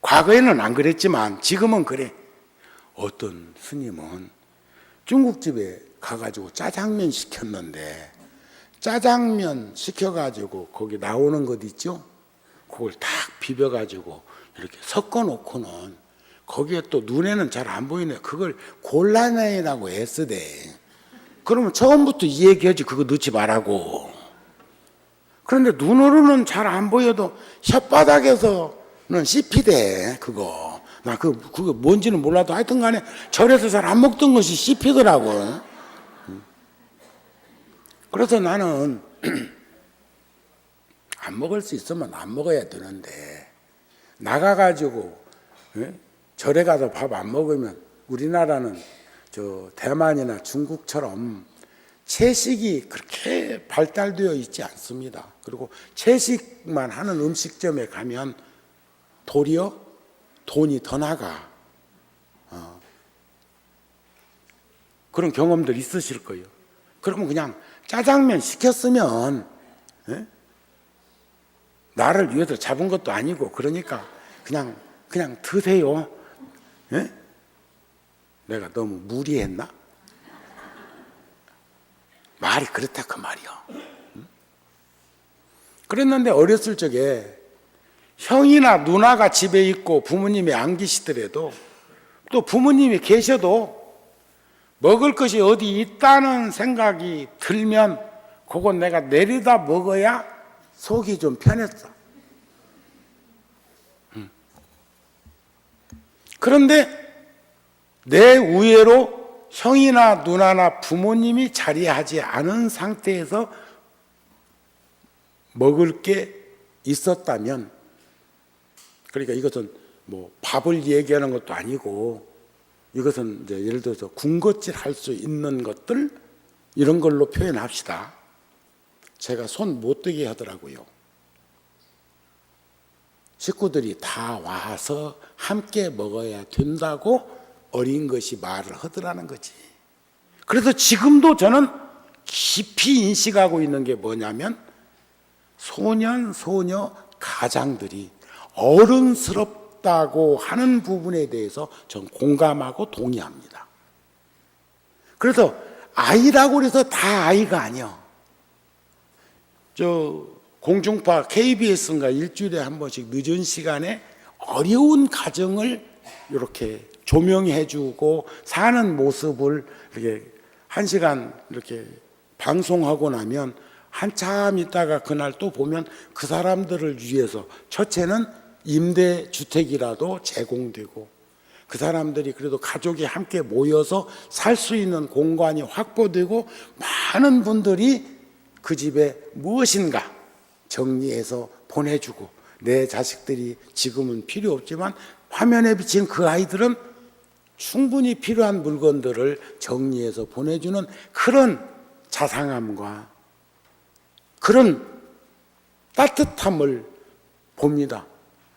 과거에는 안 그랬지만 지금은 그래. 어떤 스님은 중국집에 가가지고 짜장면 시켰는데, 짜장면 시켜가지고 거기 나오는 것 있죠? 그걸 딱 비벼가지고 이렇게 섞어 놓고는 거기에 또 눈에는 잘 안 보이네. 그걸 골라내라고 애쓰대. 그러면 처음부터 이 얘기하지, 그거 넣지 말라고. 그런데 눈으로는 잘 안 보여도 혓바닥에서는 씹히대, 그거. 나 그거 뭔지는 몰라도 하여튼 간에 절에서 잘 안 먹던 것이 씹히더라고. 그래서 나는 안 먹을 수 있으면 안 먹어야 되는데, 나가가지고 절에 가서 밥 안 먹으면, 우리나라는 저 대만이나 중국처럼 채식이 그렇게 발달되어 있지 않습니다. 그리고 채식만 하는 음식점에 가면 도리어 돈이 더 나가. 그런 경험들 있으실 거예요. 그러면 그냥 짜장면 시켰으면 나를 위해서 잡은 것도 아니고, 그러니까 그냥 드세요. 내가 너무 무리했나? 말이 그렇다 그 말이야. 그랬는데 어렸을 적에 형이나 누나가 집에 있고 부모님이 안 계시더라도, 또 부모님이 계셔도 먹을 것이 어디 있다는 생각이 들면 그건 내가 내려다 먹어야 속이 좀 편했어. 그런데 내 우애로 형이나 누나나 부모님이 자리하지 않은 상태에서 먹을 게 있었다면, 그러니까 이것은 뭐 밥을 얘기하는 것도 아니고, 이것은 이제 예를 들어서 군것질 할 수 있는 것들, 이런 걸로 표현합시다. 제가 손 못 대게 하더라고요. 식구들이 다 와서 함께 먹어야 된다고 어린 것이 말을 하더라는 거지. 그래서 지금도 저는 깊이 인식하고 있는 게 뭐냐면, 소년, 소녀 가장들이 어른스럽다고 하는 부분에 대해서 전 공감하고 동의합니다. 그래서 아이라고 해서 다 아이가 아니야. 저 공중파 KBS인가 일주일에 한 번씩 늦은 시간에 어려운 가정을 이렇게 조명해주고 사는 모습을 이렇게 한 시간 이렇게 방송하고 나면 한참 있다가 그날 또 보면 그 사람들을 위해서 첫째는 임대주택이라도 제공되고, 그 사람들이 그래도 가족이 함께 모여서 살 수 있는 공간이 확보되고, 많은 분들이 그 집에 무엇인가 정리해서 보내주고, 내 자식들이 지금은 필요 없지만 화면에 비친 그 아이들은 충분히 필요한 물건들을 정리해서 보내주는 그런 자상함과 그런 따뜻함을 봅니다.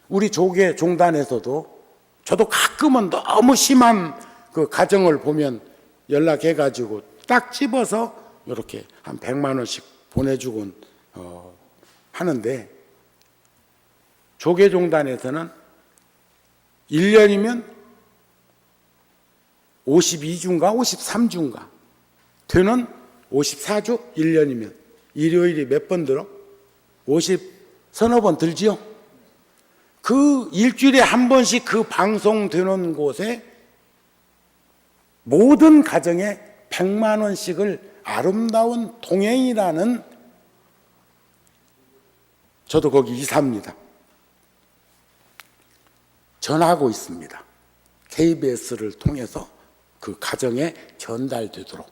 우리 조계 종단에서도 저도 가끔은 너무 심한 그 가정을 보면 연락해가지고 딱 집어서 이렇게 한 100만 원씩 보내주곤 하는데, 조계 종단에서는 1년이면 52주인가 53주인가 되는 54주 1년이면 일요일이 몇 번 들어? 서너 번 들지요? 그 일주일에 한 번씩 그 방송되는 곳에 모든 가정에 100만 원씩을 아름다운 동행이라는, 저도 거기 이사입니다. 전하고 있습니다. KBS를 통해서 그 가정에 전달되도록.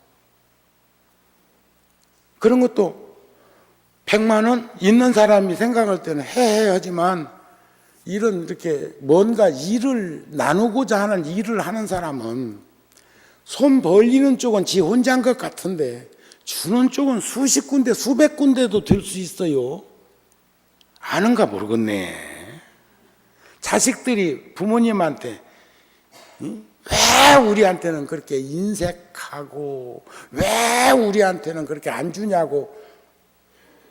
그런 것도 100만 원 있는 사람이 생각할 때는 해해 하지만 이런 이렇게 뭔가 일을 나누고자 하는 일을 하는 사람은 손 벌리는 쪽은 지 혼자인 것 같은데 주는 쪽은 수십 군데 수백 군데도 될 수 있어요. 아는가 모르겠네. 자식들이 부모님한테 왜 우리한테는 그렇게 인색하고 왜 우리한테는 그렇게 안 주냐고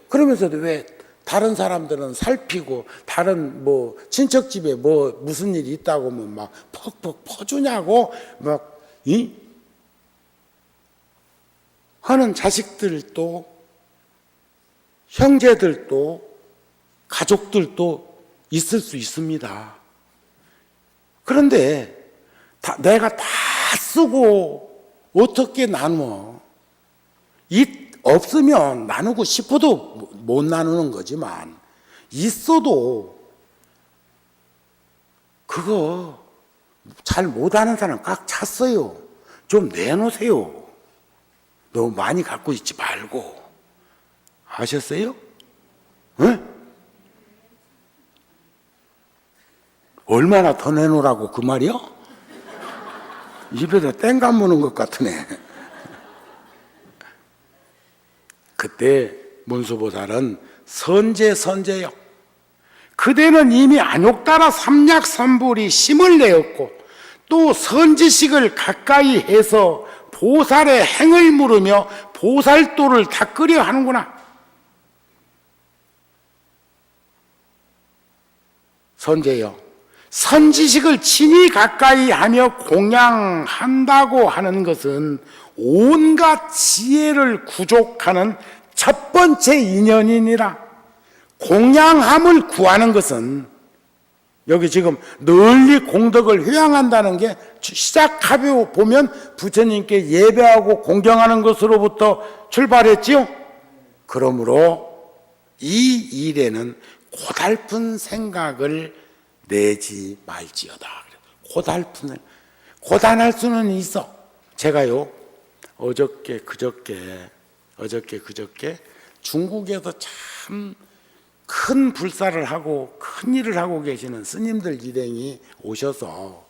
그러면서도 왜 다른 사람들은 살피고 다른 뭐 친척 집에 뭐 무슨 일이 있다고 하면 막 퍽퍽 퍼주냐고 막 하는 자식들도 형제들도 가족들도 있을 수 있습니다. 그런데 내가 다 쓰고 어떻게 나누어? 없으면 나누고 싶어도 못 나누는 거지만 있어도 그거 잘 못하는 사람 꽉 찼어요. 좀 내놓으세요. 너무 많이 갖고 있지 말고. 아셨어요? 네? 얼마나 더 내놓으라고 그 말이요? 입에다 땡 감무는 것 같으네. 그때 문수보살은 선제요. 그대는 이미 안욕따라 삼약삼불이 심을 내었고 또 선지식을 가까이 해서 보살의 행을 물으며 보살도를 닦으려 하는구나. 선제요. 선지식을 친히 가까이 하며 공양한다고 하는 것은 온갖 지혜를 구족하는 첫 번째 인연이니라. 공양함을 구하는 것은 여기 지금 널리 공덕을 회양한다는 게 시작하며 보면 부처님께 예배하고 공경하는 것으로부터 출발했지요. 그러므로 이 일에는 고달픈 생각을 내지 말지어다. 고단할 수는 있어. 제가요 어저께 그저께 중국에서 참 큰 불사를 하고 큰 일을 하고 계시는 스님들 일행이 오셔서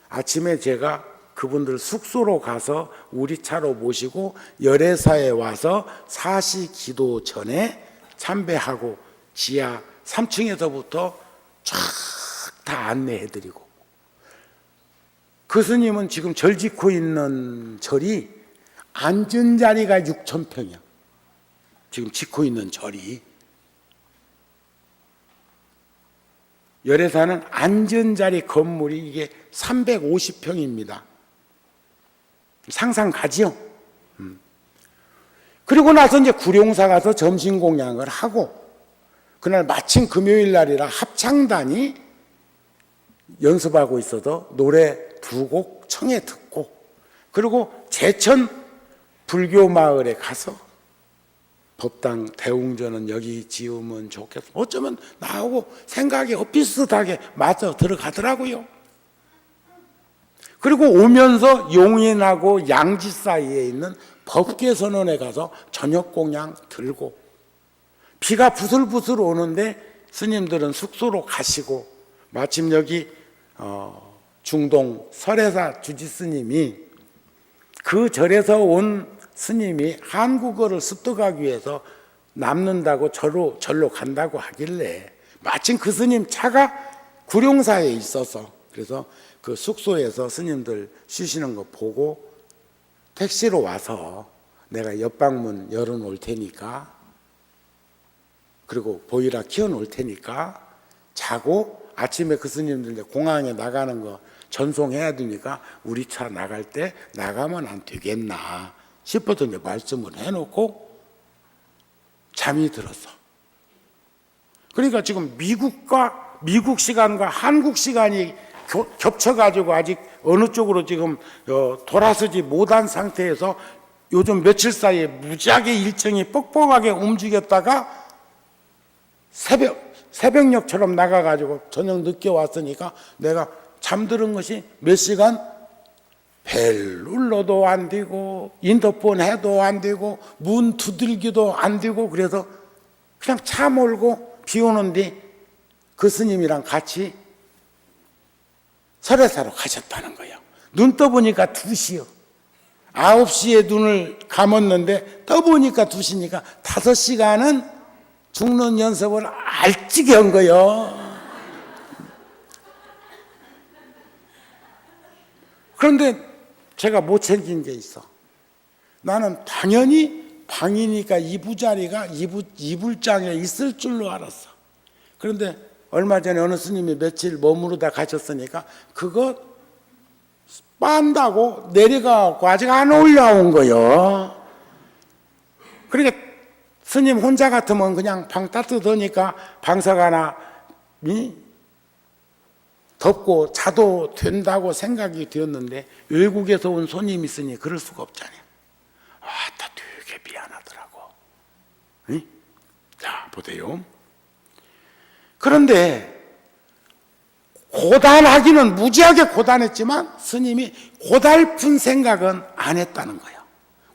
아침에 제가 그분들 숙소로 가서 우리 차로 모시고 열애사에 와서 사시 기도 전에 참배하고 지하 3층에서부터 쫙 다 안내해드리고, 그 스님은 지금 절 짓고 있는 절이 앉은 자리가 6,000평이야. 지금 짓고 있는 절이. 열애사는 앉은 자리 건물이 이게 350평입니다. 상상 가지요? 그리고 나서 이제 구룡사 가서 점심 공양을 하고, 그날 마침 금요일 날이라 합창단이 연습하고 있어서 노래 2곡 청해 듣고, 그리고 제천 불교 마을에 가서 법당 대웅전은 여기 지으면 좋겠어. 어쩌면 나하고 생각이 비슷하게 맞아 들어가더라고요. 그리고 오면서 용인하고 양지 사이에 있는 법계선원에 가서 저녁 공양 들고, 비가 부슬부슬 오는데 스님들은 숙소로 가시고, 마침 여기 중동 설혜사 주지 스님이 그 절에서 온 스님이 한국어를 습득하기 위해서 남는다고 절로 간다고 하길래 마침 그 스님 차가 구룡사에 있어서, 그래서 그 숙소에서 스님들 쉬시는 거 보고 택시로 와서 내가 옆방문 열어놓을 테니까, 그리고 보이라 키워놓을 테니까 자고 아침에 그 스님들 공항에 나가는 거 전송해야 되니까 우리 차 나갈 때 나가면 안 되겠나 싶어서 이제 말씀을 해놓고 잠이 들었어. 그러니까 지금 미국 시간과 한국 시간이 겹쳐가지고 아직 어느 쪽으로 지금 돌아서지 못한 상태에서 요즘 며칠 사이에 무지하게 일정이 뻑뻑하게 움직였다가 새벽녘처럼 나가가지고 저녁 늦게 왔으니까 내가 잠들은 것이 몇 시간? 벨 눌러도 안 되고 인터폰 해도 안 되고 문 두들기도 안 되고, 그래서 그냥 차 몰고 비 오는데 그 스님이랑 같이 설해사로 가셨다는 거예요. 눈 떠보니까 2시요. 9시에 눈을 감았는데 떠보니까 2시니까 5시간은 죽는 연습을 알찌게 한 거예요. 그런데 제가 못 챙긴 게 있어. 나는 당연히 방이니까 이부자리가 이불장에 있을 줄로 알았어. 그런데 얼마 전에 어느 스님이 며칠 머무르다 가셨으니까 그거 빤다고 내려가고 아직 안 올라온 거요. 그러니까 스님 혼자 같으면 그냥 방 따뜻하니까 방석 덮고 자도 된다고 생각이 되었는데 외국에서 온 손님이 있으니 그럴 수가 없잖아요. 다 되게 미안하더라고. 응? 자, 보세요. 그런데 고단하기는 무지하게 고단했지만 스님이 고달픈 생각은 안 했다는 거예요.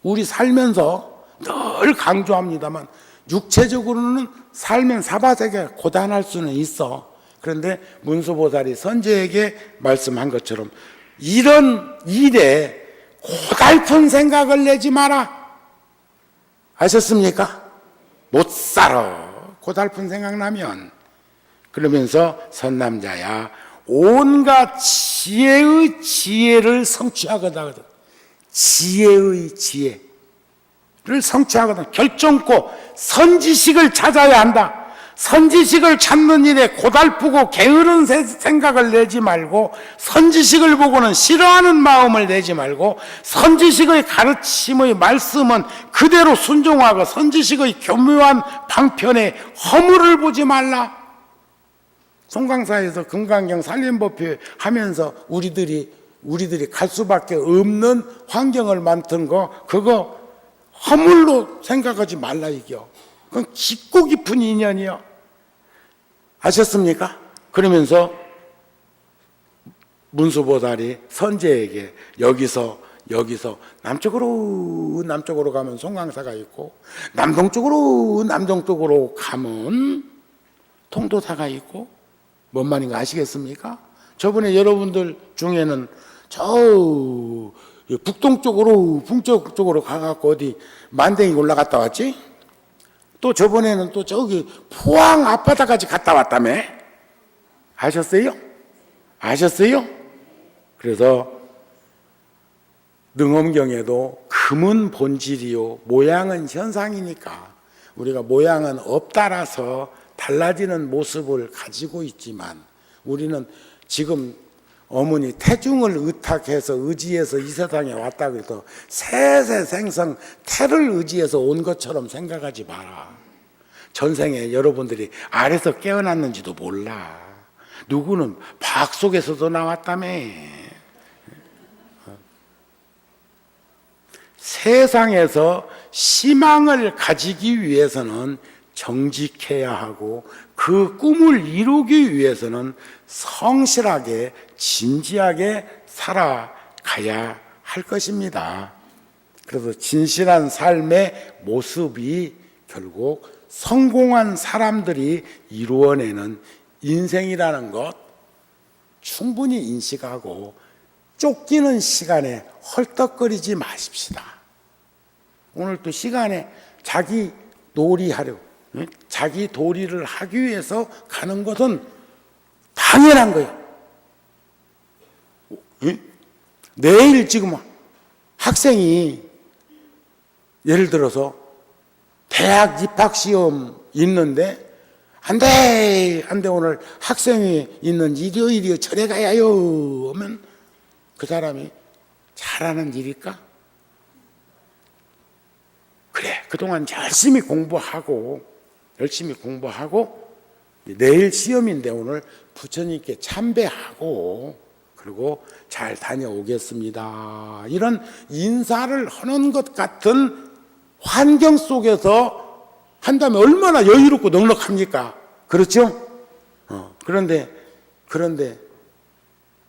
우리 살면서 늘 강조합니다만 육체적으로는 살면 사바세계 고단할 수는 있어. 그런데 문수보살이 선제에게 말씀한 것처럼 이런 일에 고달픈 생각을 내지 마라. 아셨습니까? 못 살아. 고달픈 생각 나면. 그러면서 선남자야 온갖 지혜의 지혜를 성취하거든. 지혜의 지혜를 성취하거든. 결정코 선지식을 찾아야 한다. 선지식을 찾는 일에 고달프고 게으른 생각을 내지 말고 선지식을 보고는 싫어하는 마음을 내지 말고 선지식의 가르침의 말씀은 그대로 순종하고 선지식의 교묘한 방편에 허물을 보지 말라. 송강사에서 금강경 살림법표 하면서 우리들이 갈 수밖에 없는 환경을 만든 거 그거 허물로 생각하지 말라 이겨. 그건 깊고 깊은 인연이요. 아셨습니까? 그러면서 문수보살이 선제에게 여기서 남쪽으로 가면 송강사가 있고 남동쪽으로 가면 통도사가 있고 뭔 말인가 아시겠습니까? 저번에 여러분들 중에는 저 북쪽쪽으로 가갖고 어디 만댕이 올라갔다 왔지? 또 저번에는 또 저기 포항 앞바다까지 갔다 왔다며? 아셨어요? 그래서 능엄경에도 금은 본질이요 모양은 현상이니까 우리가 모양은 업따라서 달라지는 모습을 가지고 있지만 우리는 지금 어머니 태중을 의탁해서 의지해서 이 세상에 왔다 그래서 세세생성 태를 의지해서 온 것처럼 생각하지 마라. 전생에 여러분들이 아래서 깨어났는지도 몰라. 누구는 박 속에서도 나왔다며. 세상에서 희망을 가지기 위해서는 정직해야 하고 그 꿈을 이루기 위해서는 성실하게 진지하게 살아가야 할 것입니다. 그래서 진실한 삶의 모습이 결국 성공한 사람들이 이루어내는 인생이라는 것 충분히 인식하고 쫓기는 시간에 헐떡거리지 마십시다. 오늘 또 시간에 자기 도리를 하기 위해서 가는 것은 당연한 거예요. 내일 지금 학생이 예를 들어서 대학 입학시험 있는데 안 돼 오늘 학생이 있는 일요일이요 절에 가야요 하면 그 사람이 잘하는 일일까? 그래 그동안 열심히 공부하고 내일 시험인데 오늘 부처님께 참배하고 그리고 잘 다녀오겠습니다. 이런 인사를 하는 것 같은 환경 속에서 한다면 얼마나 여유롭고 넉넉합니까? 그렇죠? 그런데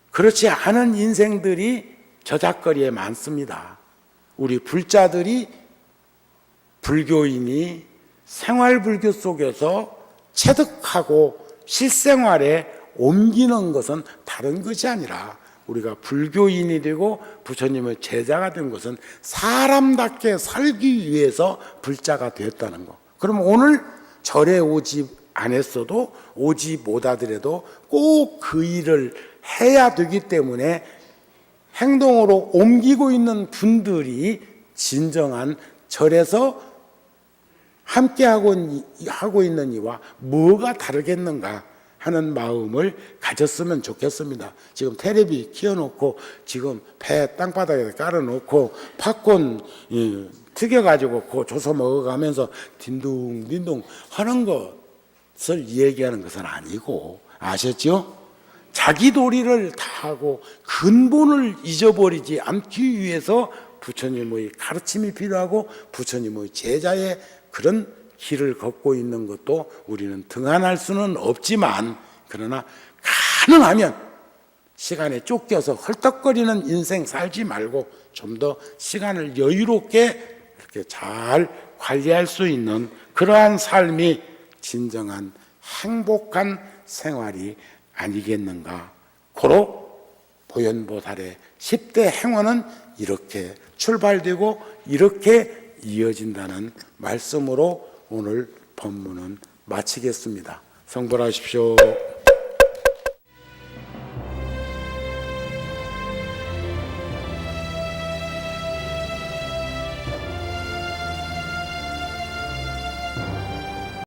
그렇지 않은 인생들이 저작거리에 많습니다. 우리 불자들이 불교인이 생활불교 속에서 체득하고 실생활에 옮기는 것은 다른 것이 아니라 우리가 불교인이 되고 부처님의 제자가 된 것은 사람답게 살기 위해서 불자가 되었다는 거. 그럼 오늘 절에 오지 않았어도 오지 못하더라도 꼭 그 일을 해야 되기 때문에 행동으로 옮기고 있는 분들이 진정한 절에서 함께 하고 있는 이와 뭐가 다르겠는가 하는 마음을 가졌으면 좋겠습니다. 지금 테레비 키워놓고 지금 배 땅바닥에 깔아놓고 팝콘 튀겨가지고 그 조서 먹어가면서 딘둥딘둥 하는 것을 얘기하는 것은 아니고, 아셨죠? 자기 도리를 다하고 근본을 잊어버리지 않기 위해서 부처님의 가르침이 필요하고 부처님의 제자의 그런 길을 걷고 있는 것도 우리는 등한할 수는 없지만, 그러나 가능하면 시간에 쫓겨서 헐떡거리는 인생 살지 말고 좀 더 시간을 여유롭게 이렇게 잘 관리할 수 있는 그러한 삶이 진정한 행복한 생활이 아니겠는가. 고로 보현보살의 10대 행원은 이렇게 출발되고 이렇게 이어진다는 말씀으로 오늘 법문은 마치겠습니다. 성불하십시오.